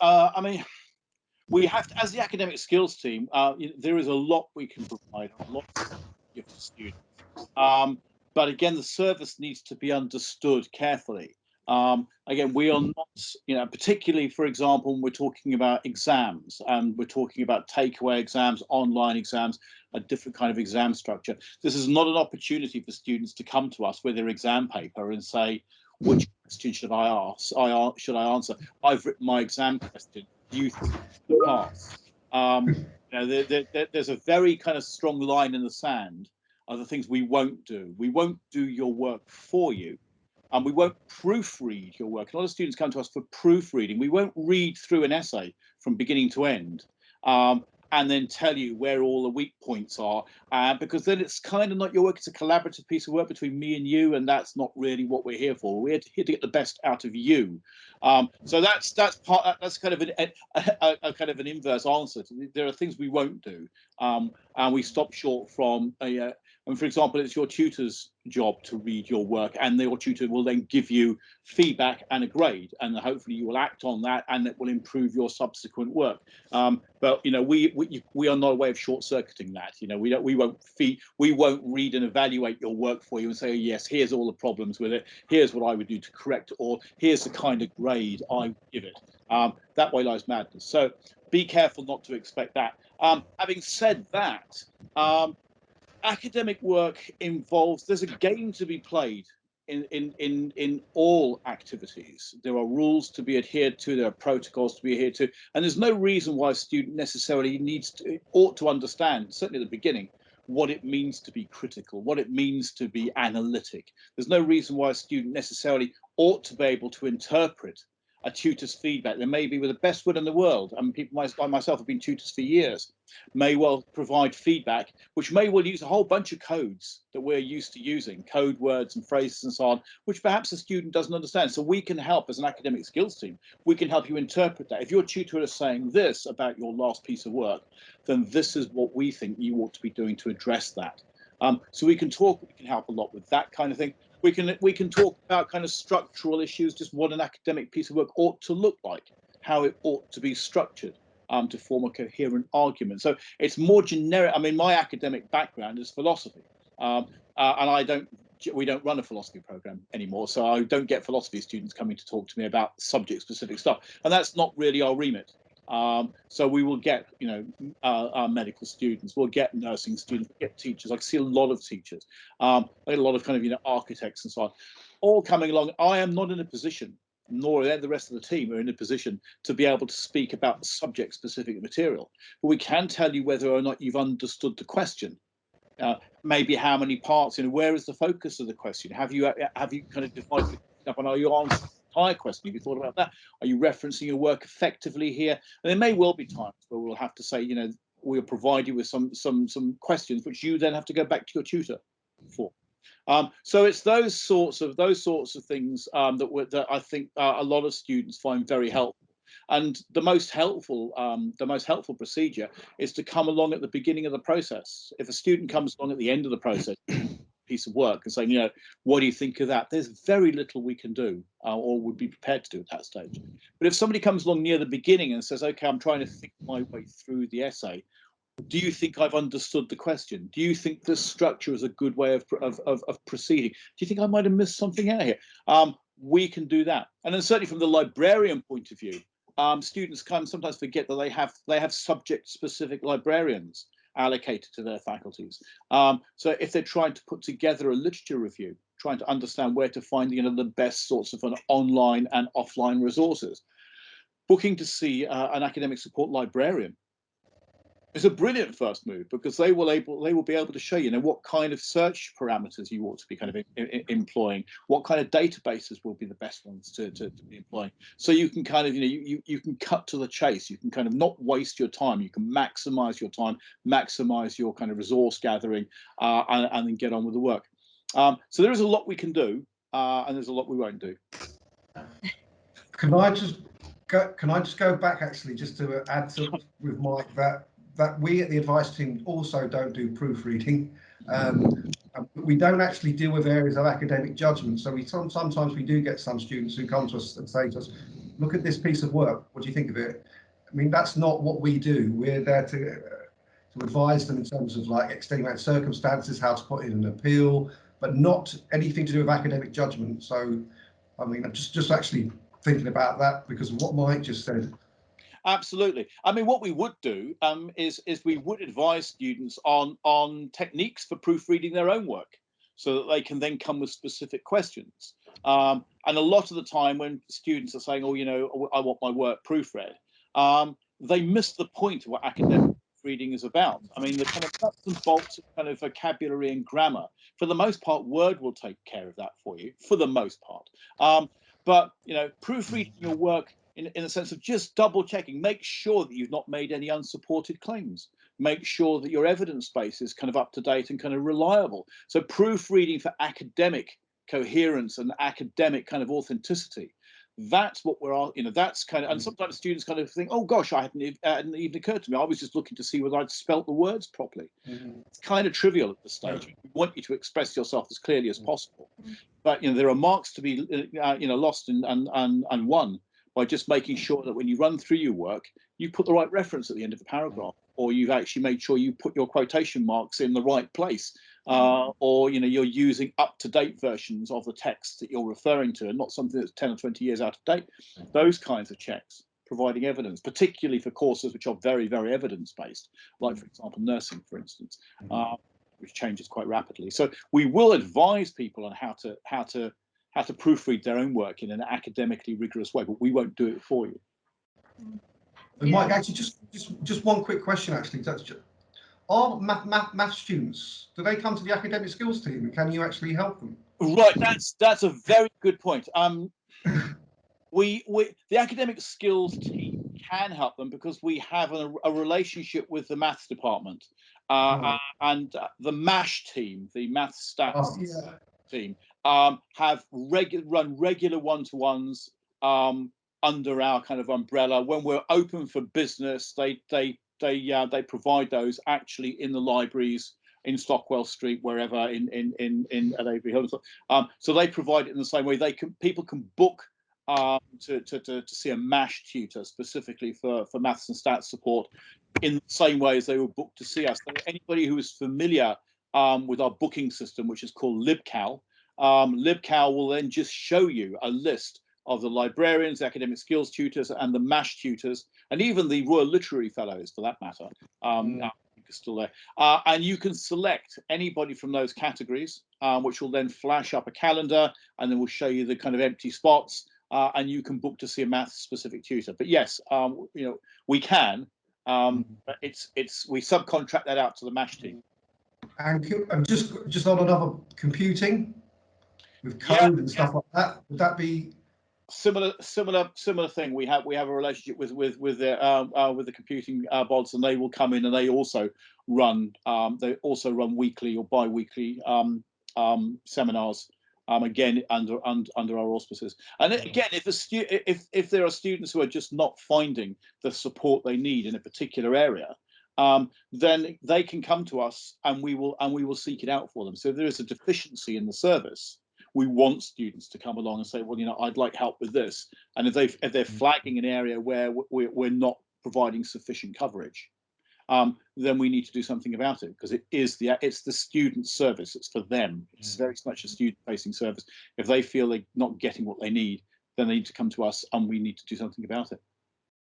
Yes, I mean, we have to, as the academic skills team, there is a lot we can provide, a lot to give to students. But again, the service needs to be understood carefully. Again, we are not, particularly, for example, when we're talking about exams and we're talking about takeaway exams, online exams, a different kind of exam structure. This is not an opportunity for students to come to us with their exam paper and say, which question should I ask? Should I answer? I've written my exam question. Do you think to pass? There's a very kind of strong line in the sand of the things we won't do. We won't do your work for you. And we won't proofread your work. A lot of students come to us for proofreading. We won't read through an essay from beginning to end and then tell you where all the weak points are, because then it's kind of not your work. It's a collaborative piece of work between me and you, and that's not really what we're here for. We're here to get the best out of you. So that's kind of a kind of an inverse answer. There are things we won't do, and we stop short from and for example, it's your tutor's job to read your work, and your tutor will then give you feedback and a grade, and hopefully you will act on that, and it will improve your subsequent work. But we are not a way of short-circuiting that. We won't read and evaluate your work for you and say, oh, yes, here's all the problems with it. Here's what I would do to correct it, or here's the kind of grade I would give it. That way lies madness. So be careful not to expect that. Having said that, academic work involves, there's a game to be played in all activities. There are rules to be adhered to, there are protocols to be adhered to, and there's no reason why a student necessarily ought to understand, certainly at the beginning, what it means to be critical, what it means to be analytic. There's no reason why a student necessarily ought to be able to interpret a tutor's feedback. They may be with the best will in the world, and people like myself have been tutors for years, may well provide feedback, which may well use a whole bunch of codes that we're used to using, code words and phrases and so on, which perhaps a student doesn't understand. So we can help as an academic skills team. We can help you interpret that. If your tutor is saying this about your last piece of work, then this is what we think you ought to be doing to address that. So we can help a lot with that kind of thing. We can talk about kind of structural issues, just what an academic piece of work ought to look like, how it ought to be structured to form a coherent argument. So it's more generic. I mean, my academic background is philosophy, and we don't run a philosophy program anymore, so I don't get philosophy students coming to talk to me about subject-specific stuff, and that's not really our remit. So we will get, our medical students, we'll get nursing students, we'll get teachers. I see a lot of teachers, I get a lot of kind of, architects and so on, all coming along. I am not in a position, nor the rest of the team are in a position to be able to speak about subject-specific material, but we can tell you whether or not you've understood the question. Maybe how many parts, where is the focus of the question? Have you kind of divided it up, and are you answering the entire question? Have you thought about that? Are you referencing your work effectively here? And there may well be times where we'll have to say, we'll provide you with some questions which you then have to go back to your tutor for. So it's those sorts of things that I think a lot of students find very helpful. And the most helpful procedure is to come along at the beginning of the process. If a student comes along at the end of the process, piece of work, and saying, what do you think of that? There's very little we can do or would be prepared to do at that stage. But if somebody comes along near the beginning and says, okay, I'm trying to think my way through the essay, do you think I've understood the question? Do you think this structure is a good way of proceeding? Do you think I might have missed something out here? We can do that. And then certainly from the librarian point of view, students sometimes forget that they have subject-specific librarians allocated to their faculties. So if they're trying to put together a literature review, trying to understand where to find the best sorts of online and offline resources, booking to see an academic support librarian is a brilliant first move, because they will be able to show you what kind of search parameters you ought to be kind of employing, what kind of databases will be the best ones to be employing. So you can kind of you can cut to the chase. You can kind of not waste your time. You can maximize your time, maximize your kind of resource gathering, and then get on with the work. So there is a lot we can do, and there's a lot we won't do. Can I just go back actually, just to add to with Mike that we at the advice team also don't do proofreading. We don't actually deal with areas of academic judgment. So sometimes we do get some students who come to us and say to us, look at this piece of work. What do you think of it? I mean, that's not what we do. We're there to advise them in terms of like extenuating circumstances, how to put in an appeal, but not anything to do with academic judgment. So, I mean, I'm just actually thinking about that because of what Mike just said. Absolutely. I mean, what we would do is we would advise students on techniques for proofreading their own work, so that they can then come with specific questions. And a lot of the time, when students are saying, "Oh, you know, I want my work proofread," they miss the point of what academic reading is about. I mean, the kind of nuts and bolts of kind of vocabulary and grammar, for the most part, Word will take care of that for you, for the most part. But you know, proofreading your work in the sense of just double checking, make sure that you've not made any unsupported claims, make sure that your evidence base is kind of up to date and kind of reliable. So proofreading for academic coherence and academic kind of authenticity, that's what we're, you know, that's kind of, and sometimes students kind of think, oh gosh, hadn't even occurred to me. I was just looking to see whether I'd spelt the words properly. It's kind of trivial at this stage. We want you to express yourself as clearly as possible. But, you know, there are marks to be, you know, lost and won by just making sure that when you run through your work, you put the right reference at the end of the paragraph, or you've actually made sure you put your quotation marks in the right place, or you know, you're using up-to-date versions of the text that you're referring to, and not something that's 10 or 20 years out of date. Those kinds of checks, providing evidence, particularly for courses which are very, very evidence-based, like, for example, nursing, for instance, which changes quite rapidly. So we will advise people on how to proofread their own work in an academically rigorous way, but we won't do it for you. And Mike, actually, just one quick question. Actually, are math students, do they come to the academic skills team, and can you actually help them? Right, that's a very good point. The academic skills team can help them because we have a relationship with the maths department, and the MASH team, the maths stats team, have run regular one-to-ones under our kind of umbrella. When we're open for business, they provide those actually in the libraries in Stockwell Street, wherever at Avery. So they provide it in the same way. People can book to see a MASH tutor specifically for maths and stats support in the same way as they were booked to see us. So anybody who is familiar with our booking system, which is called LibCal, LibCal will then just show you a list of the librarians, the academic skills tutors, and the MASH tutors, and even the Royal Literary Fellows, for that matter, still there. And you can select anybody from those categories, which will then flash up a calendar, and then will show you the kind of empty spots, and you can book to see a maths-specific tutor. But yes, you know, we can. But we subcontract that out to the MASH team. And just on another, computing with code and stuff like that, would that be similar thing? We have a relationship with the computing bods, and they will come in and they also run weekly or bi-weekly seminars, again under our auspices. And again, if there are students who are just not finding the support they need in a particular area, then they can come to us and we will seek it out for them. So if there is a deficiency in the service, we want students to come along and say, well, you know, I'd like help with this. And if they're flagging an area where we're not providing sufficient coverage, then we need to do something about it, because it's the student service. It's for them. It's very much a student-facing service. If they feel they're not getting what they need, then they need to come to us, and we need to do something about it.